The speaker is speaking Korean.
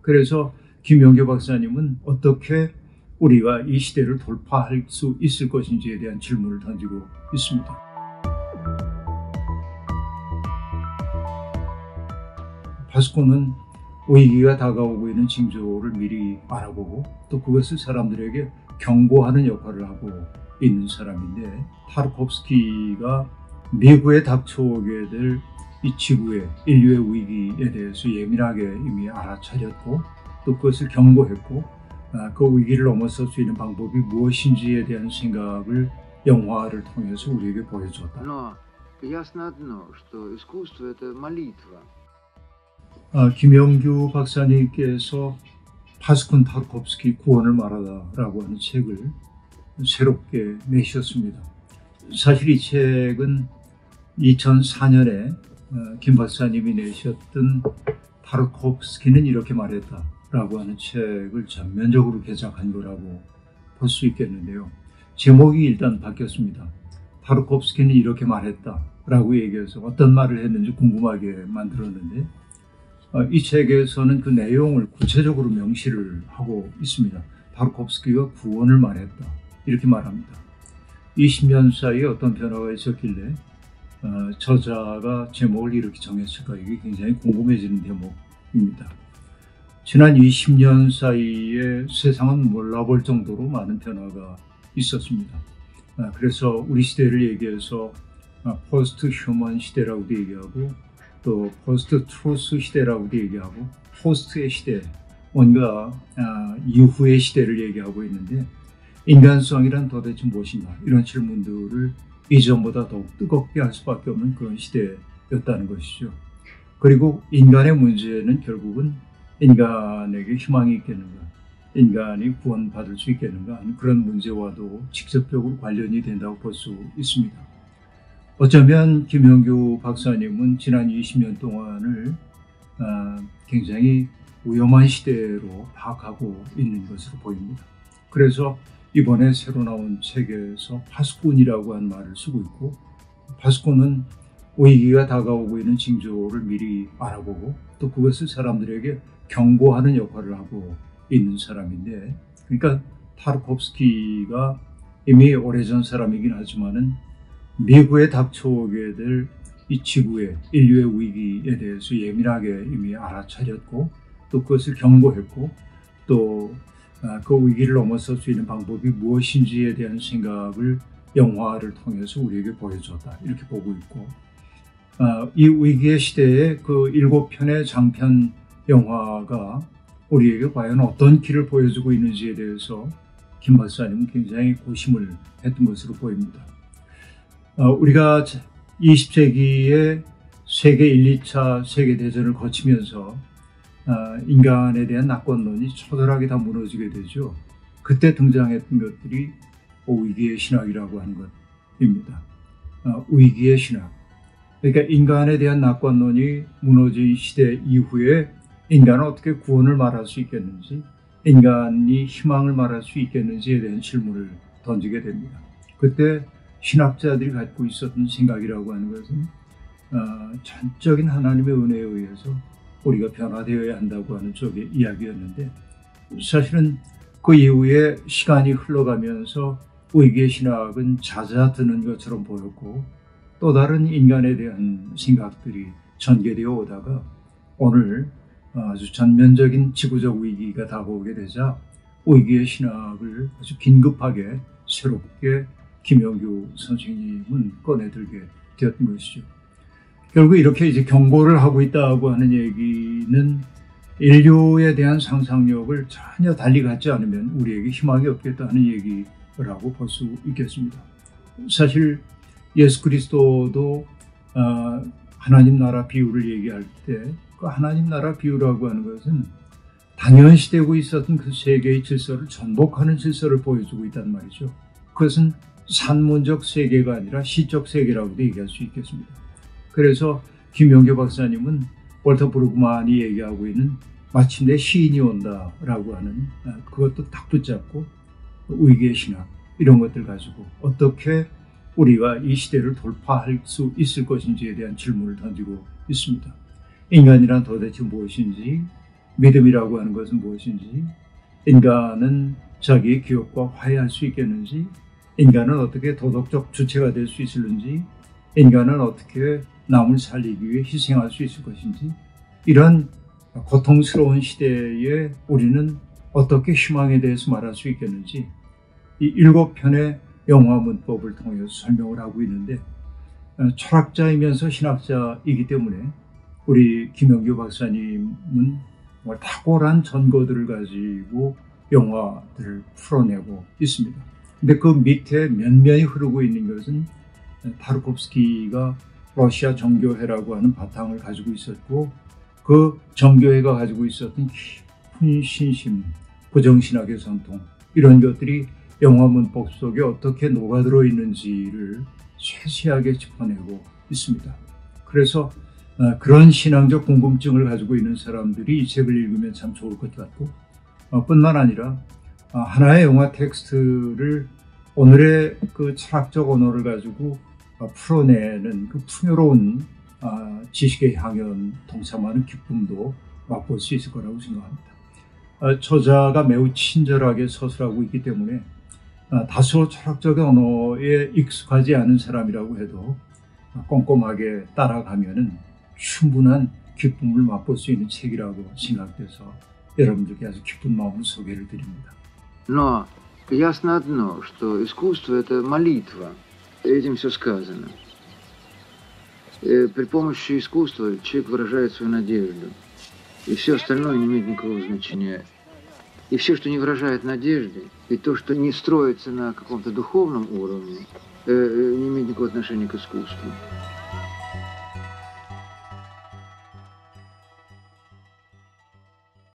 그래서 김용교 박사님은 어떻게 우리가 이 시대를 돌파할 수 있을 것인지에 대한 질문을 던지고 있습니다. 파스코는 위기가 다가오고 있는 징조를 미리 알아보고 또 그것을 사람들에게 경고하는 역할을 하고 있는 사람인데, 타르코프스키가 미국에 닥쳐오게 될 이 지구의 인류의 위기에 대해서 예민하게 이미 알아차렸고 또 그것을 경고했고, 그 위기를 넘어설 수 있는 방법이 무엇인지에 대한 생각을 영화를 통해서 우리에게 보여줬다. 김영규 박사님께서 파스콘 타르코프스키 구원을 말하다라고 하는 책을 새롭게 내셨습니다. 사실 이 책은 2004년에 김 박사님이 내셨던 타르코프스키는 이렇게 말했다라고 하는 책을 전면적으로 개작한 거라고 볼 수 있겠는데요. 제목이 일단 바뀌었습니다. 타르코프스키는 이렇게 말했다라고 얘기해서 어떤 말을 했는지 궁금하게 만들었는데, 이 책에서는 그 내용을 구체적으로 명시를 하고 있습니다. 타르코프스키가 구원을 말했다, 이렇게 말합니다. 20년 사이에 어떤 변화가 있었길래 저자가 제목을 이렇게 정했을까, 이게 굉장히 궁금해지는 대목입니다. 지난 20년 사이에 세상은 몰라볼 정도로 많은 변화가 있었습니다. 그래서 우리 시대를 얘기해서 포스트 휴먼 시대라고도 얘기하고 또 포스트 트루스 시대라고도 얘기하고 포스트의 시대, 뭔가 이후의 시대를 얘기하고 있는데, 인간성이란 도대체 무엇인가, 이런 질문들을 이전보다 더욱 뜨겁게 할 수밖에 없는 그런 시대였다는 것이죠. 그리고 인간의 문제는 결국은 인간에게 희망이 있겠는가, 인간이 구원받을 수 있겠는가 하는 그런 문제와도 직접적으로 관련이 된다고 볼 수 있습니다. 어쩌면 김영규 박사님은 지난 20년 동안을 굉장히 위험한 시대로 파악하고 있는 것으로 보입니다. 그래서 이번에 새로 나온 책에서 파스콘이라고 하는 말을 쓰고 있고, 파스콘은 위기가 다가오고 있는 징조를 미리 알아보고 또 그것을 사람들에게 경고하는 역할을 하고 있는 사람인데, 그러니까 타르코프스키가 이미 오래전 사람이긴 하지만은 미국에 닥쳐오게 될 이 지구의 인류의 위기에 대해서 예민하게 이미 알아차렸고 또 그것을 경고했고 또 그 위기를 넘어설 수 있는 방법이 무엇인지에 대한 생각을 영화를 통해서 우리에게 보여줬다, 이렇게 보고 있고, 이 위기의 시대에 그 7편의 장편 영화가 우리에게 과연 어떤 길을 보여주고 있는지에 대해서 김 박사님은 굉장히 고심을 했던 것으로 보입니다. 우리가 20세기에 세계 1, 2차 세계대전을 거치면서 인간에 대한 낙관론이 처절하게 다 무너지게 되죠. 그때 등장했던 것들이 위기의 신학이라고 하는 것입니다. 위기의 신학. 그러니까 인간에 대한 낙관론이 무너진 시대 이후에 인간은 어떻게 구원을 말할 수 있겠는지, 인간이 희망을 말할 수 있겠는지에 대한 질문을 던지게 됩니다. 그때 신학자들이 갖고 있었던 생각이라고 하는 것은 전적인 하나님의 은혜에 의해서 우리가 변화되어야 한다고 하는 쪽의 이야기였는데, 사실은 그 이후에 시간이 흘러가면서 위기의 신학은 잦아드는 것처럼 보였고 또 다른 인간에 대한 생각들이 전개되어 오다가 오늘 아주 전면적인 지구적 위기가 다가오게 되자 위기의 신학을 아주 긴급하게 새롭게 김영규 선생님은 꺼내들게 되었던 것이죠. 결국 이렇게 이제 경고를 하고 있다고 하는 얘기는 인류에 대한 상상력을 전혀 달리 갖지 않으면 우리에게 희망이 없겠다는 얘기라고 볼 수 있겠습니다. 사실 예수 그리스도도 하나님 나라 비유를 얘기할 때 그 하나님 나라 비유라고 하는 것은 당연시되고 있었던 그 세계의 질서를 전복하는 질서를 보여주고 있단 말이죠. 그것은 산문적 세계가 아니라 시적 세계라고도 얘기할 수 있겠습니다. 그래서 김용교 박사님은 월터 브루그만이 얘기하고 있는 마침내 시인이 온다라고 하는 그것도 딱 붙잡고 위기의 신학 이런 것들 가지고 어떻게 우리가 이 시대를 돌파할 수 있을 것인지에 대한 질문을 던지고 있습니다. 인간이란 도대체 무엇인지, 믿음이라고 하는 것은 무엇인지, 인간은 자기의 기업과 화해할 수 있겠는지, 인간은 어떻게 도덕적 주체가 될 수 있을는지, 인간은 어떻게 남을 살리기 위해 희생할 수 있을 것인지, 이런 고통스러운 시대에 우리는 어떻게 희망에 대해서 말할 수 있겠는지 이 7편의 영화 문법을 통해서 설명을 하고 있는데, 철학자이면서 신학자이기 때문에 우리 김영규 박사님은 탁월한 전거들을 가지고 영화들을 풀어내고 있습니다. 근데 그 밑에 면면이 흐르고 있는 것은 타르콥스키가 러시아 정교회라고 하는 바탕을 가지고 있었고, 그 정교회가 가지고 있었던 깊은 신심, 부정신학의 전통, 이런 것들이 영화 문법 속에 어떻게 녹아들어 있는지를 세세하게 짚어내고 있습니다. 그래서 그런 신앙적 궁금증을 가지고 있는 사람들이 이 책을 읽으면 참 좋을 것 같고, 뿐만 아니라 하나의 영화 텍스트를 오늘의 그 철학적 언어를 가지고 풀어내는 그 풍요로운 지식의 향연 동참하는 기쁨도 맛볼 수 있을 거라고 생각합니다. 저자가 매우 친절하게 서술하고 있기 때문에 다소 철학적 언어에 익숙하지 않은 사람이라고 해도 꼼꼼하게 따라가면은 충분한 기쁨을 맛볼 수 있는 책이라고 생각돼서 여러분들께 아주 기쁜 마음으로 소개를 드립니다. Но ясно одно, что искусство – это молитва. Этим все сказано. При помощи искусства человек выражает свою надежду. И все остальное не имеет никакого значения. И все, что не выражает надежды, и то, что не строится на каком-то духовном уровне, не имеет никакого отношения к искусству.